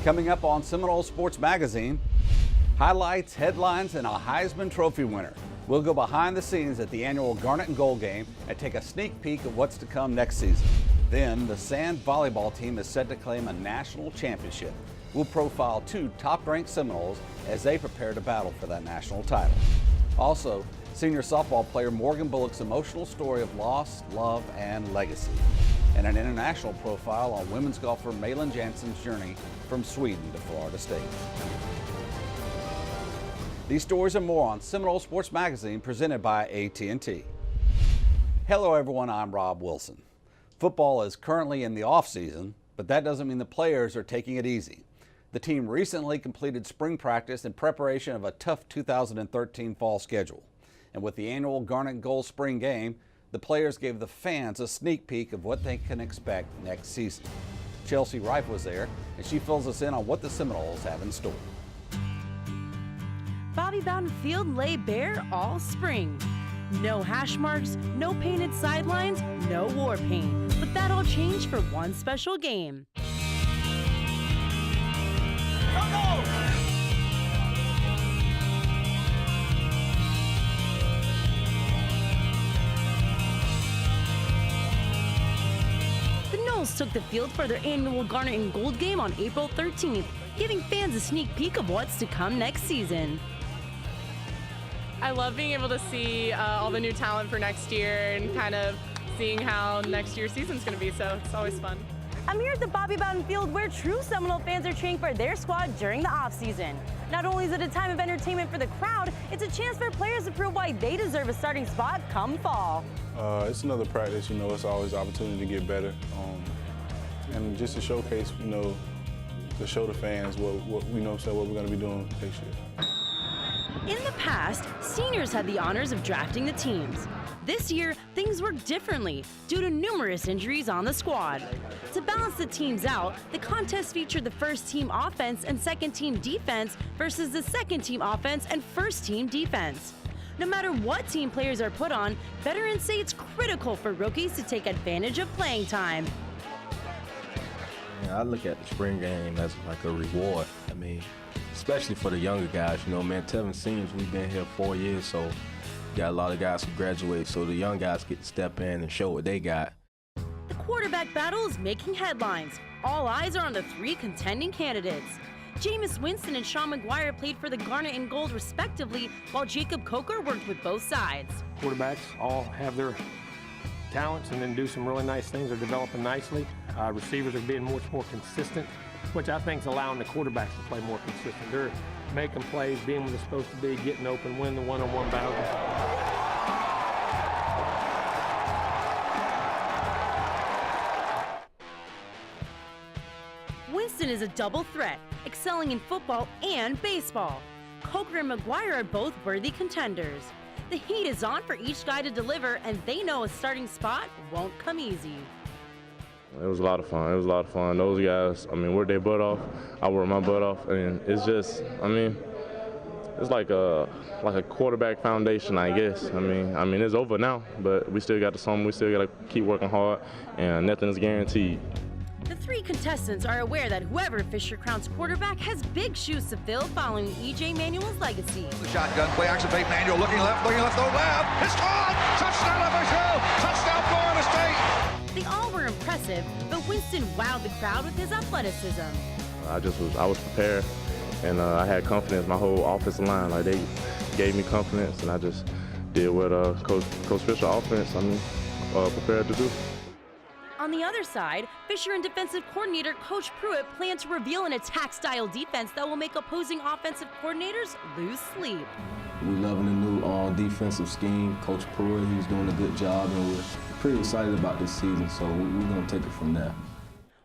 Coming up on Seminole Sports Magazine, highlights, headlines, and a Heisman Trophy winner. We'll go behind the scenes at the annual Garnet and Gold game and take a sneak peek of what's to come next season. Then, the Sand Volleyball team is set to claim a national championship. We'll profile two top-ranked Seminoles as they prepare to battle for that national title. Also, senior softball player Morgan Bullock's emotional story of loss, love, and legacy. And an international profile on women's golfer Malin Jansen's journey from Sweden to Florida State. These stories and more on Seminole Sports Magazine, presented by AT&T. Hello everyone, I'm Rob Wilson. Football is currently in the off-season, but that doesn't mean the players are taking it easy. The team recently completed spring practice in preparation of a tough 2013 fall schedule. And with the annual Garnet Gold spring game, the players gave the fans a sneak peek of what they can expect next season. Chelsea Rife was there, and she fills us in on what the Seminoles have in store. Bobby Bowden Field lay bare all spring. No hash marks, no painted sidelines, no war paint. But that all changed for one special game. Took the field for their annual Garnet and Gold game on April 13th, giving fans a sneak peek of what's to come next season. I love being able to see all the new talent for next year and kind of seeing how next year's season's going to be, so it's always fun. I'm here at the Bobby Bowden Field where true Seminole fans are cheering for their squad during the offseason. Not only is it a time of entertainment for the crowd, it's a chance for players to prove why they deserve a starting spot come fall. It's another practice, it's always an opportunity to get better. And just to showcase, to show the fans what we're going to be doing next year. In the past, seniors had the honors of drafting the teams. This year, things work differently due to numerous injuries on the squad. To balance the teams out, the contest featured the first team offense and second team defense versus the second team offense and first team defense. No matter what team players are put on, veterans say it's critical for rookies to take advantage of playing time. I look at the spring game as like a reward. Especially for the younger guys, Tevin seniors, we've been here 4 years, so got a lot of guys who graduate, so the young guys get to step in and show what they got. The quarterback battle is making headlines. All eyes are on the three contending candidates. Jameis Winston and Sean McGuire played for the Garnet and Gold respectively, while Jacob Coker worked with both sides. Quarterbacks all have their talents and then do some really nice things. They're developing nicely. Receivers are being much more consistent, which I think is allowing the quarterbacks to play more consistent. They're making plays, being where they're supposed to be, getting open, winning the one-on-one battles. Winston is a double threat, excelling in football and baseball. Coker and McGuire are both worthy contenders. The heat is on for each guy to deliver, and they know a starting spot won't come easy. It was a lot of fun. Those guys, worked their butt off. I worked my butt off, and it's just, it's like a quarterback foundation, I guess. It's over now, but we still got the summer. We still got to keep working hard, and nothing is guaranteed. The three contestants are aware that whoever Fisher crowns quarterback has big shoes to fill following E.J. Manuel's legacy. The shotgun play action fake. Manuel looking left, oh left. It's caught! Touchdown FSU! Touchdown Florida State! They all were impressive, but Winston wowed the crowd with his athleticism. I was prepared, and I had confidence. My whole offensive line, they gave me confidence, and I just did what Coach Fisher offense, prepared to do. On the other side, Fisher and defensive coordinator Coach Pruitt plan to reveal an attack-style defense that will make opposing offensive coordinators lose sleep. We're loving the new defensive scheme. Coach Pruitt, he's doing a good job, and we're pretty excited about this season, so we're going to take it from there.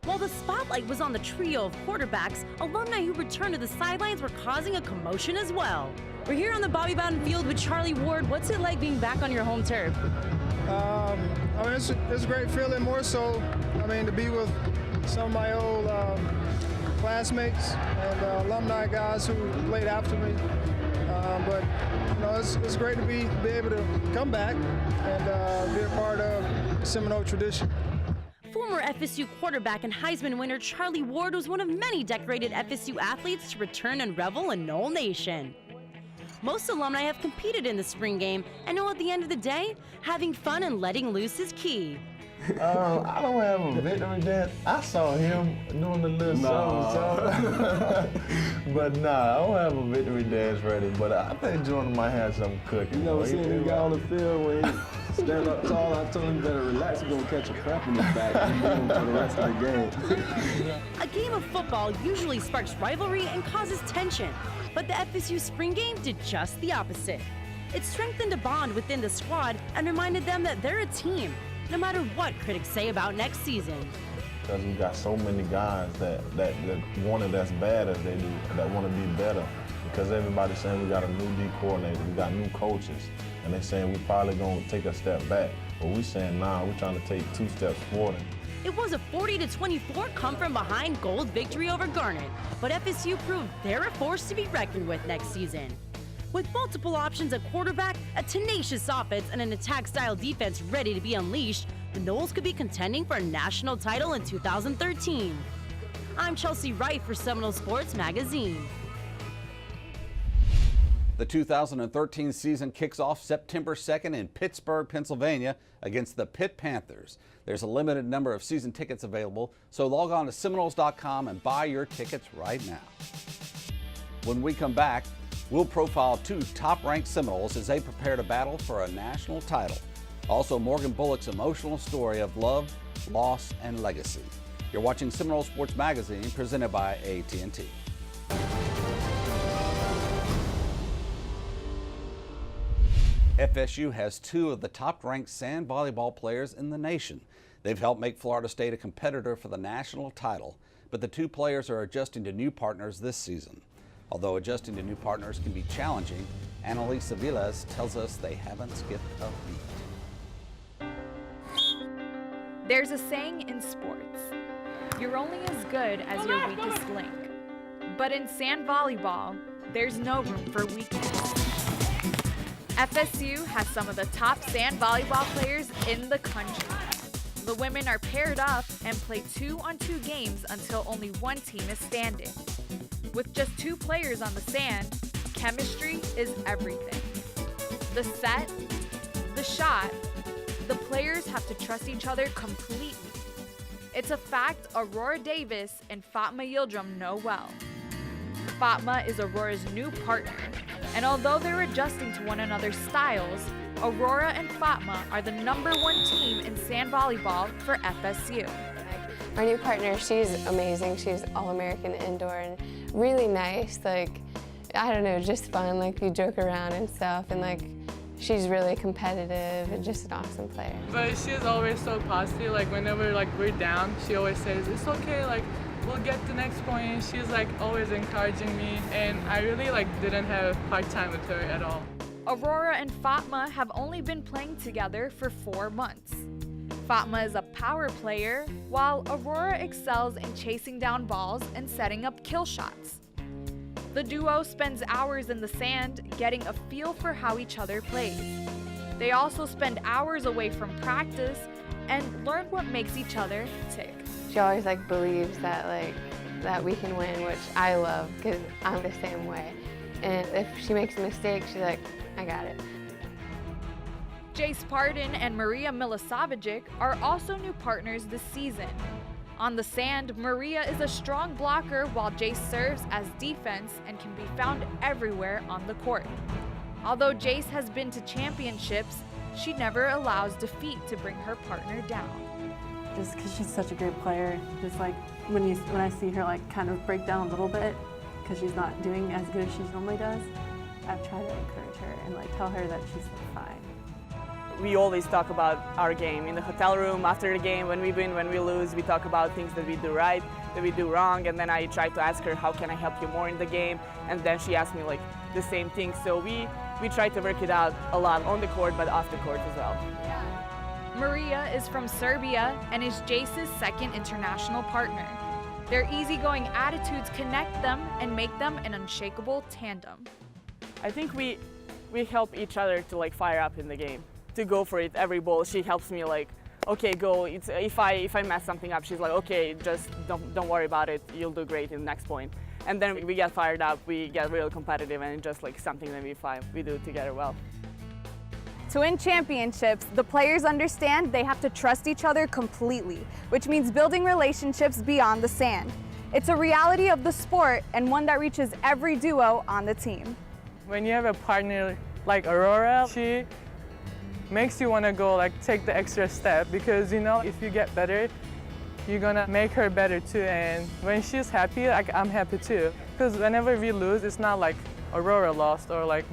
While the spotlight was on the trio of quarterbacks, alumni who returned to the sidelines were causing a commotion as well. We're here on the Bobby Bowden Field with Charlie Ward. What's it like being back on your home turf? It's a great feeling, more so, to be with some of my old classmates and alumni guys who played after me. But it's great to be able to come back and be a part of Seminole tradition. Former Former FSU quarterback and Heisman winner Charlie Ward was one of many decorated FSU athletes to return and revel in Nole Nation. Most alumni have competed in the spring game and know at the end of the day, having fun and letting loose is key. I don't have a victory dance. I saw him doing the little something. But nah, I don't have a victory dance ready. But I think Jordan might have some cooking. You never seen this guy on the field when he stand up tall? I told him better relax. He's gonna catch a cramp in his back and for the rest of the game. A game of football usually sparks rivalry and causes tension, but the FSU spring game did just the opposite. It strengthened a bond within the squad and reminded them that they're a team, no matter what critics say about next season. Because we got so many guys that want it as bad as they do, that want to be better. Because everybody's saying we got a new D coordinator, we got new coaches, and they're saying we probably going to take a step back. But we're saying, nah, we're trying to take 2 steps forward. It was a 40-24 come-from-behind gold victory over Garnet, but FSU proved they're a force to be reckoned with next season. With multiple options at quarterback, a tenacious offense, and an attack-style defense ready to be unleashed, the Noles could be contending for a national title in 2013. I'm Chelsea Wright for Seminole Sports Magazine. The 2013 season kicks off September 2nd in Pittsburgh, Pennsylvania against the Pitt Panthers. There's a limited number of season tickets available, so log on to Seminoles.com and buy your tickets right now. When we come back, we'll profile 2 top-ranked Seminoles as they prepare to battle for a national title. Also, Morgan Bullock's emotional story of love, loss, and legacy. You're watching Seminole Sports Magazine, presented by AT&T. FSU has 2 of the top-ranked sand volleyball players in the nation. They've helped make Florida State a competitor for the national title, but the 2 players are adjusting to new partners this season. Although adjusting to new partners can be challenging, Annikas Story tells us they haven't skipped a beat. There's a saying in sports, you're only as good as your weakest link. But in sand volleyball, there's no room for weakness. FSU has some of the top sand volleyball players in the country. The women are paired up and play 2-on-2 games until only one team is standing. With just 2 players on the sand, chemistry is everything. The set, the shot, the players have to trust each other completely. It's a fact Aurora Davis and Fatma Yildirim know well. Fatma is Aurora's new partner, and although they're adjusting to one another's styles, Aurora and Fatma are the #1 team in sand volleyball for FSU. Our new partner, she's amazing. She's All-American indoor and really nice. Like, I don't know, just fun. Like, we joke around and stuff, and like, she's really competitive and just an awesome player. But she's always so positive. Like, whenever we're down, she always says, it's okay, like, we'll get the next point. She's like always encouraging me, and I really didn't have a hard time with her at all. Aurora and Fatma have only been playing together for 4 months. Fatma is a power player, while Aurora excels in chasing down balls and setting up kill shots. The duo spends hours in the sand getting a feel for how each other plays. They also spend hours away from practice and learn what makes each other tick. She always believes that that we can win, which I love because I'm the same way. And if she makes a mistake, she's like, I got it. Jace Pardon and Maria Milosavic are also new partners this season. On the sand, Maria is a strong blocker while Jace serves as defense and can be found everywhere on the court. Although Jace has been to championships, she never allows defeat to bring her partner down. Just because she's such a great player, just when I see her kind of break down a little bit because she's not doing as good as she normally does, I've tried to encourage her and tell her that she's fine. We always talk about our game in the hotel room after the game. When we win, when we lose, we talk about things that we do right, that we do wrong, and then I try to ask her, how can I help you more in the game? And then she asks me the same thing. So we try to work it out a lot on the court, but off the court as well. Maria is from Serbia and is Jace's second international partner. Their easygoing attitudes connect them and make them an unshakable tandem. I think we help each other to fire up in the game, to go for it every ball. She helps me okay, go. If I mess something up, she's like, okay, just don't worry about it. You'll do great in the next point. And then we get fired up, we get real competitive, and it's just like something that we do together well. To win championships, the players understand they have to trust each other completely, which means building relationships beyond the sand. It's a reality of the sport and one that reaches every duo on the team. When you have a partner like Aurora, she makes you want to go like take the extra step, because you know if you get better, you're gonna make her better too. And when she's happy, like I'm happy too. Because whenever we lose, it's not like Aurora lost or like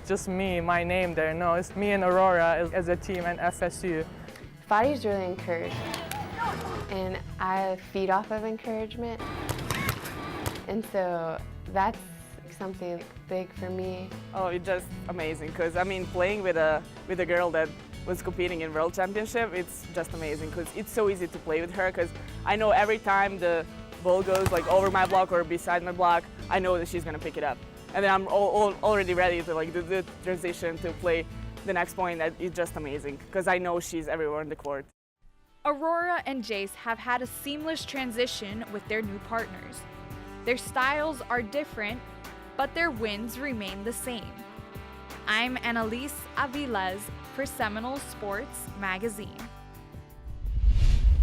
just me, my name there. No, it's me and Aurora as a team and FSU. Body's really encouraged, and I feed off of encouragement, and so that's something big for me. Oh, it's just amazing, because I mean, playing with a girl that was competing in World Championship, it's just amazing, because it's so easy to play with her, because I know every time the ball goes like over my block or beside my block, I know that she's gonna pick it up. And then I'm already ready to like do the transition to play the next point. That is just amazing, because I know she's everywhere in the court. Aurora and Jace have had a seamless transition with their new partners. Their styles are different, but their wins remain the same. I'm Annikas Story for Seminole Sports Magazine.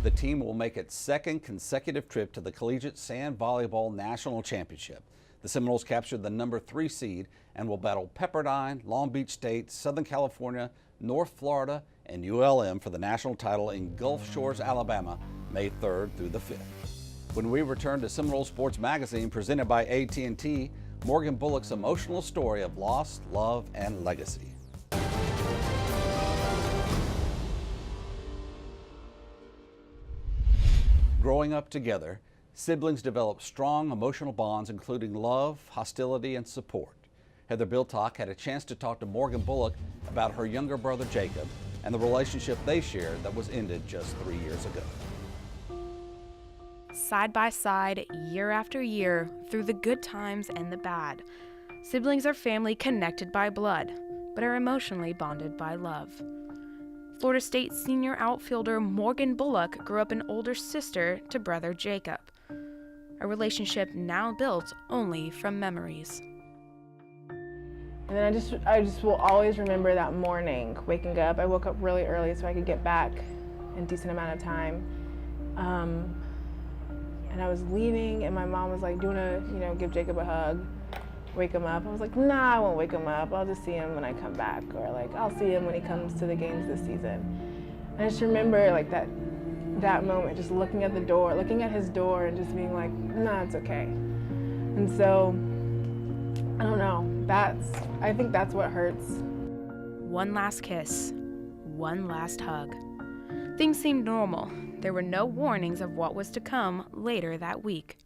The team will make its second consecutive trip to the Collegiate Sand Volleyball National Championship. The Seminoles captured the #3 seed and will battle Pepperdine, Long Beach State, Southern California, North Florida, and ULM for the national title in Gulf Shores, Alabama, May 3rd through the 5th. When we return to Seminole Sports Magazine, presented by AT&T, Morgan Bullock's emotional story of loss, love, and legacy. Growing up together, siblings develop strong emotional bonds, including love, hostility, and support. Heather Biltock had a chance to talk to Morgan Bullock about her younger brother Jacob and the relationship they shared that was ended just 3 years ago. Side by side, year after year, through the good times and the bad, siblings are family connected by blood, but are emotionally bonded by love. Florida State senior outfielder Morgan Bullock grew up an older sister to brother Jacob, a relationship now built only from memories. And then I just will always remember that morning, waking up. I woke up really early so I could get back in a decent amount of time. And I was leaving, and my mom was like, do you want to, give Jacob a hug, wake him up? I was like, nah, I won't wake him up. I'll just see him when I come back, or like, I'll see him when he comes to the games this season. And I just remember like that moment, just looking at the door, looking at his door, and just being like, nah, it's okay. And so, I don't know, I think that's what hurts. One last kiss, one last hug. Things seemed normal. There were no warnings of what was to come later that week.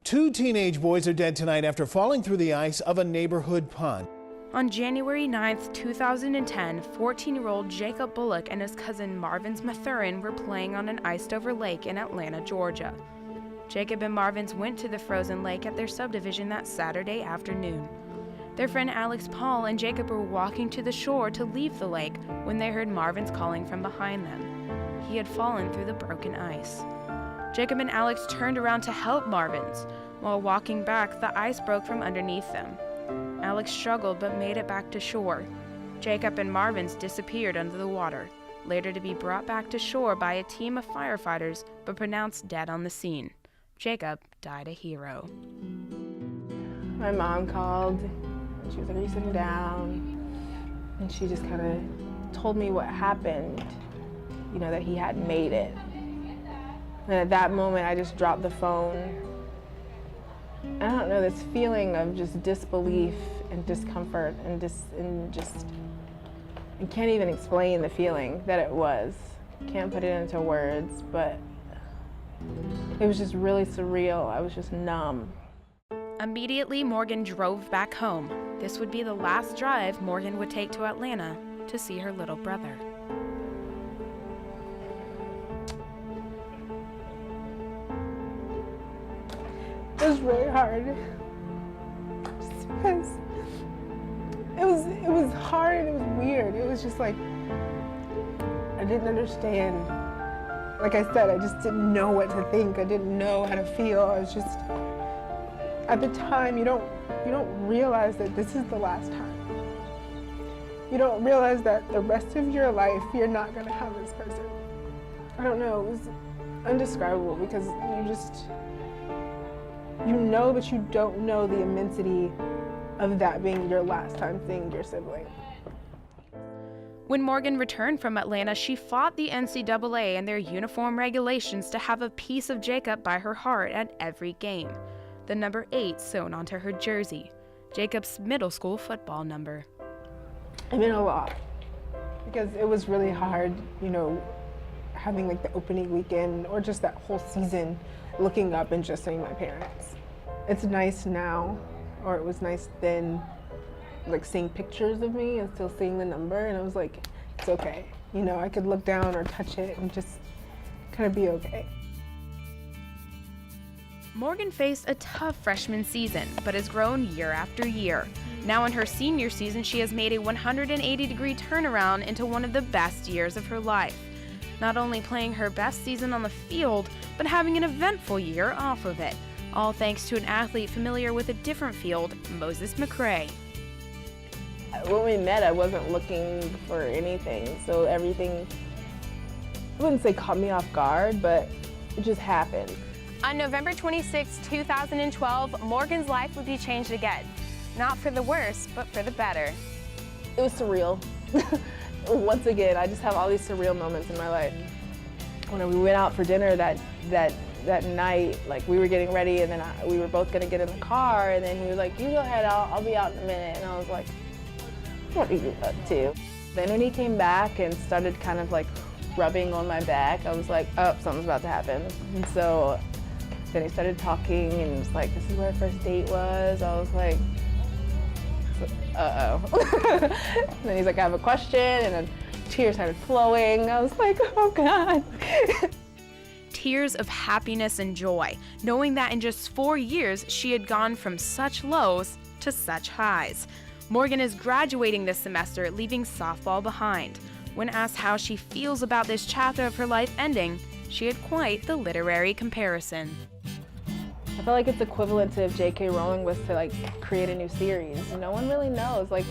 2 teenage boys are dead tonight after falling through the ice of a neighborhood pond. On January 9th, 2010, 14-year-old Jacob Bullock and his cousin Marvins Mathurin were playing on an iced-over lake in Atlanta, Georgia. Jacob and Marvins went to the frozen lake at their subdivision that Saturday afternoon. Their friend Alex Paul and Jacob were walking to the shore to leave the lake when they heard Marvins calling from behind them. He had fallen through the broken ice. Jacob and Alex turned around to help Marvins. While walking back, the ice broke from underneath them. Alex struggled but made it back to shore. Jacob and Marvins disappeared under the water, later to be brought back to shore by a team of firefighters but pronounced dead on the scene. Jacob died a hero. My mom called, and she was like, are you sitting down? And she just kind of told me what happened, that he had made it. And at that moment, I just dropped the phone. I don't know, this feeling of just disbelief and discomfort and can't even explain the feeling that it was. Can't put it into words, but it was just really surreal. I was just numb. Immediately, Morgan drove back home. This would be the last drive Morgan would take to Atlanta to see her little brother. It was really hard, just because it was hard and it was weird. It was just like, I didn't understand. Like I said, I just didn't know what to think. I didn't know how to feel. I was just, at the time, you don't realize that this is the last time. You don't realize that the rest of your life, you're not gonna have this person. I don't know, it was indescribable because you know, but you don't know the immensity of that being your last time seeing your sibling. When Morgan returned from Atlanta, she fought the NCAA and their uniform regulations to have a piece of Jacob by her heart at every game. The number 8 sewn onto her jersey, Jacob's middle school football number. It meant a lot because it was really hard, you know, having like the opening weekend or just that whole season looking up and just seeing my parents. It's nice now, or it was nice then, like seeing pictures of me and still seeing the number, and I was like, it's okay. You know, I could look down or touch it and just kind of be okay. Morgan faced a tough freshman season, but has grown year after year. Now in her senior season, she has made a 180-degree turnaround into one of the best years of her life. Not only playing her best season on the field, but having an eventful year off of it. All thanks to an athlete familiar with a different field, Moses McCray. When we met, I wasn't looking for anything, so everything, I wouldn't say caught me off guard, but it just happened. On November 26, 2012, Morgan's life would be changed again. Not for the worse, but for the better. It was surreal. Once again, I just have all these surreal moments in my life. When we went out for dinner that night, like we were getting ready and then we were both gonna get in the car, and then he was like, you go ahead, I'll be out in a minute. And I was like, what are you up to? Then when he came back and started kind of like rubbing on my back, I was like, oh, something's about to happen. And so then he started talking and was like, this is where our first date was. I was like, uh-oh. Then he's like, I have a question, and then tears started flowing. I was like, oh God. Tears of happiness and joy, knowing that in just 4 years, she had gone from such lows to such highs. Morgan is graduating this semester, leaving softball behind. When asked how she feels about this chapter of her life ending, she had quite the literary comparison. I feel like it's equivalent to if J.K. Rowling was to like create a new series. No one really knows. Like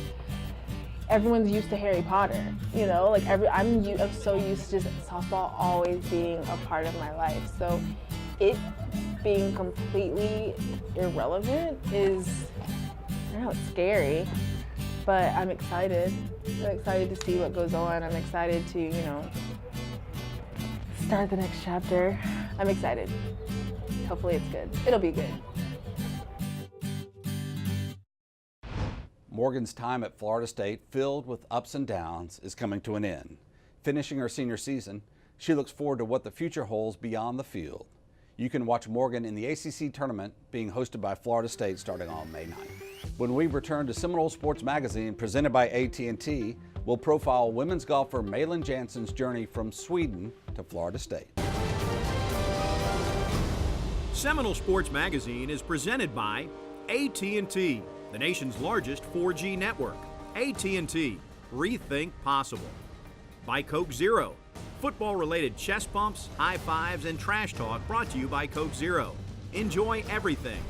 everyone's used to Harry Potter, you know. Like I'm so used to softball always being a part of my life. So it being completely irrelevant is, I don't know, it's scary, but I'm excited. I'm excited to see what goes on. I'm excited to, you know, start the next chapter. I'm excited. Hopefully it's good. It'll be good. Morgan's time at Florida State, filled with ups and downs, is coming to an end. Finishing her senior season, she looks forward to what the future holds beyond the field. You can watch Morgan in the ACC tournament being hosted by Florida State starting on May 9th. When we return to Seminole Sports Magazine, presented by AT&T, we'll profile women's golfer Malin Jansen's journey from Sweden to Florida State. Seminole Sports Magazine is presented by AT&T, the nation's largest 4G network. AT&T, rethink possible. By Coke Zero, football-related chest bumps, high fives, and trash talk brought to you by Coke Zero. Enjoy everything.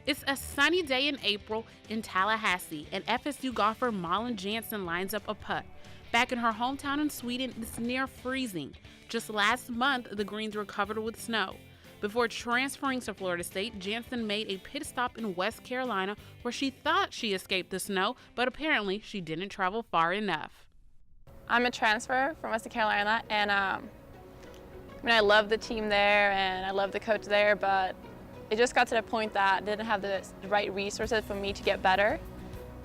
It's a sunny day in April in Tallahassee, and FSU golfer Malin Jansen lines up a putt. Back in her hometown in Sweden, it's near freezing. Just last month, the greens were covered with snow. Before transferring to Florida State, Jansen made a pit stop in West Carolina where she thought she escaped the snow, but apparently she didn't travel far enough. I'm a transfer from West Carolina, and I love the team there and I love the coach there, but it just got to the point that I didn't have the right resources for me to get better.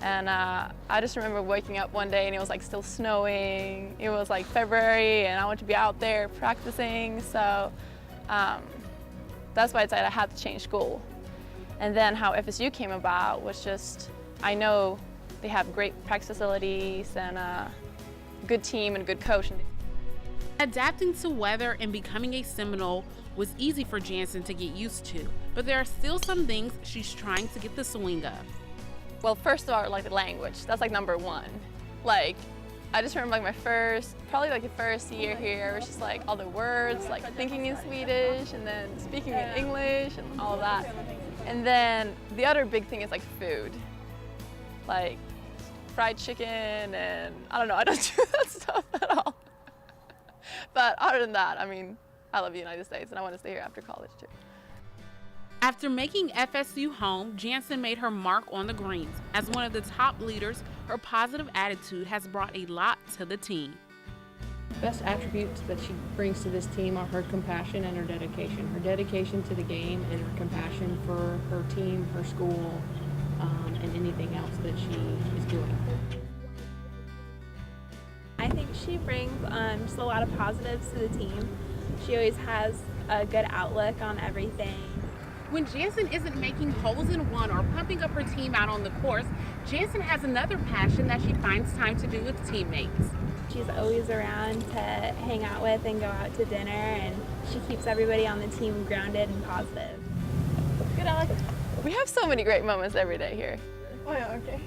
And I just remember waking up one day and it was like still snowing. It was like February and I wanted to be out there practicing. So that's why I decided I had to change school. And then how FSU came about was just, I know they have great practice facilities and a good team and a good coach. Adapting to weather and becoming a Seminole was easy for Jansen to get used to, but there are still some things she's trying to get the swing of. well, first of all, like the language. That's like number one. Like, I just remember like probably like the first year here, it was just like all the words, like thinking in Swedish and then speaking in English and all of that. And then the other big thing is like food. Like fried chicken and I don't know, I don't do that stuff at all. But other than that, I mean, I love the United States and I want to stay here after college too. After making FSU home, Jansen made her mark on the greens. As one of the top leaders, her positive attitude has brought a lot to the team. The best attributes that she brings to this team are her compassion and her dedication. Her dedication to the game and her compassion for her team, her school, and anything else that she is doing. I think she brings just a lot of positives to the team. She always has a good outlook on everything. When Jansen isn't making holes in one or pumping up her team out on the course, Jansen has another passion that she finds time to do with teammates. She's always around to hang out with and go out to dinner, and she keeps everybody on the team grounded and positive. Good, I like it. We have so many great moments every day here. Oh yeah, okay.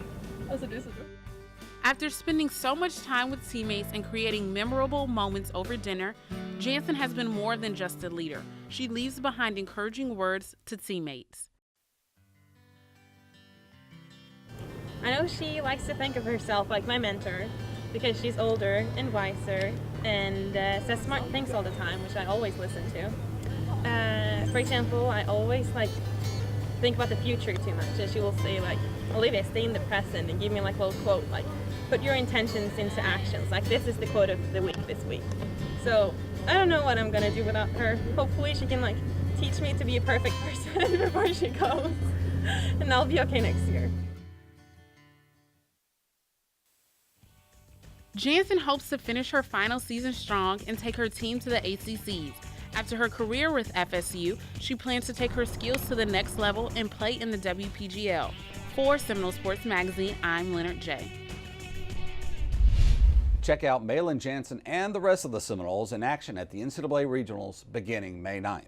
After spending so much time with teammates and creating memorable moments over dinner, Jansen has been more than just a leader. She leaves behind encouraging words to teammates. I know she likes to think of herself like my mentor because she's older and wiser and says smart things all the time, which I always listen to. For example, I always think about the future too much, and she will say like, Olivia, stay in the present, and give me like a little quote like, put your intentions into actions. Like, this is the quote of the week this week. So I don't know what I'm gonna do without her. Hopefully she can like teach me to be a perfect person before she goes, and I'll be okay next year. Jansen hopes to finish her final season strong and take her team to the ACCs. After her career with FSU, she plans to take her skills to the next level and play in the WPGL. For Seminole Sports Magazine, I'm Leonard J. Check out Malin Jansen and the rest of the Seminoles in action at the NCAA Regionals beginning May 9th.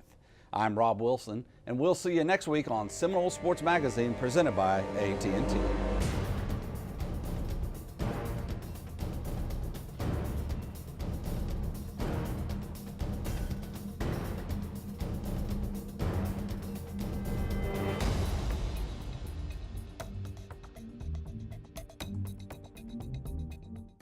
I'm Rob Wilson, and we'll see you next week on Seminole Sports Magazine presented by AT&T.